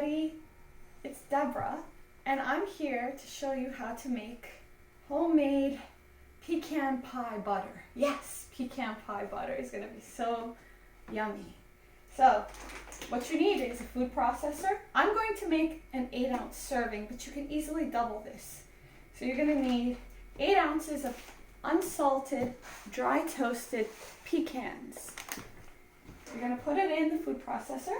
everybody, it's Deborah, and I'm here to show you how to make homemade pecan pie butter. Yes, pecan pie butter is going to be so yummy. So, what you need is a food processor. I'm going to make an 8-ounce serving, but you can easily double this. So you're going to need 8 ounces of unsalted, dry toasted pecans. You're going to put it in the food processor.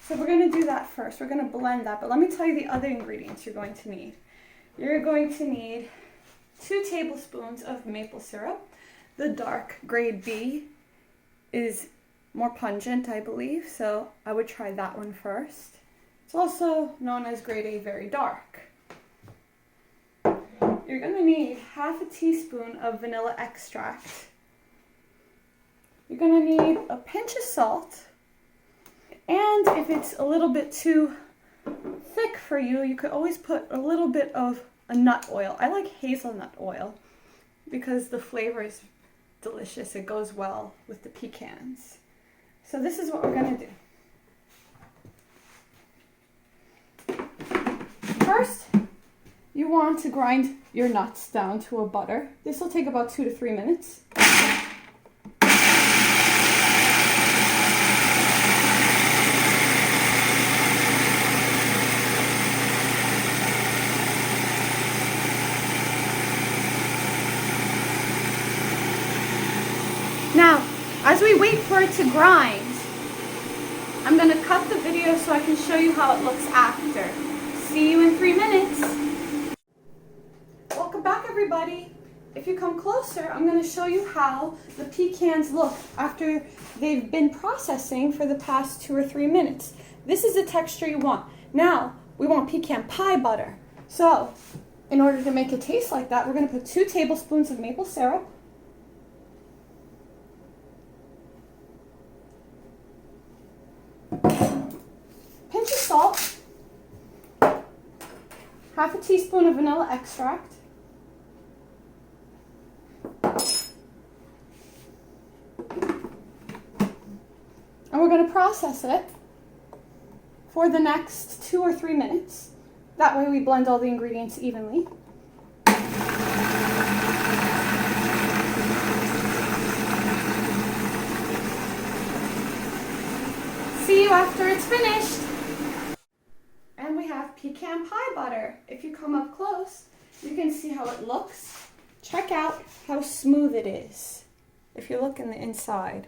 So we're going to do that first. We're going to blend that, but let me tell you the other ingredients you're going to need. You're going to need 2 tablespoons of maple syrup. The dark grade B is more pungent, I believe, so I would try that one first. It's also known as grade A very dark. You're going to need half a teaspoon of vanilla extract. You're going to need a pinch of salt. And if it's a little bit too thick for you, you could always put a little bit of a nut oil. I like hazelnut oil because the flavor is delicious. It goes well with the pecans. So this is what we're going to do. First, you want to grind your nuts down to a butter. This will take about 2 to 3 minutes. Now, as we wait for it to grind, I'm going to cut the video so I can show you how it looks after. See you in 3 minutes. Welcome back, everybody. If you come closer, I'm going to show you how the pecans look after they've been processing for the past 2 or 3 minutes. This is the texture you want. Now, we want pecan pie butter. So, in order to make it taste like that, we're going to put 2 tablespoons of maple syrup. Pinch of salt, half a teaspoon of vanilla extract, and we're going to process it for the next 2 or 3 minutes. That way we blend all the ingredients evenly. See you after it's finished. And we have pecan pie butter. If you come up close, you can see how it looks. Check out how smooth it is. If you look in the inside.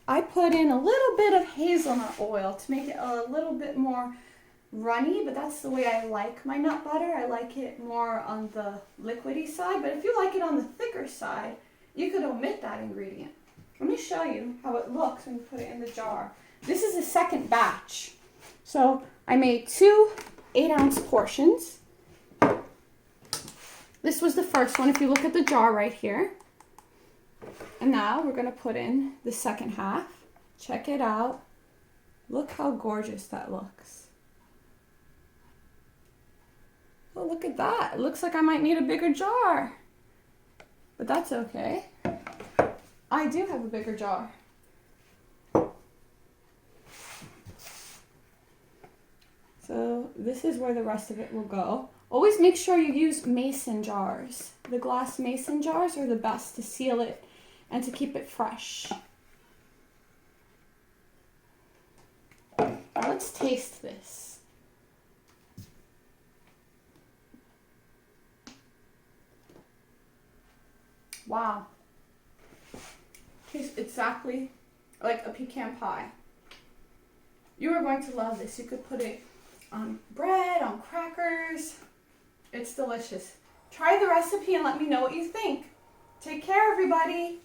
I put in a little bit of hazelnut oil to make it a little bit more runny, but that's the way I like my nut butter. I like it more on the liquidy side, but if you like it on the thicker side, you could omit that ingredient. Let me show you how it looks when you put it in the jar. This is the second batch. So I made 2 8-ounce portions. This was the first one if you look at the jar right here. And now we're going to put in the second half. Check it out. Look how gorgeous that looks. Oh, look at that. It looks like I might need a bigger jar. But that's okay. I do have a bigger jar. So this is where the rest of it will go. Always make sure you use mason jars. The glass mason jars are the best to seal it and to keep it fresh. Now let's taste this. Wow. Tastes exactly like a pecan pie. You are going to love this. You could put it on bread, on crackers. It's delicious. Try the recipe and let me know what you think. Take care, everybody.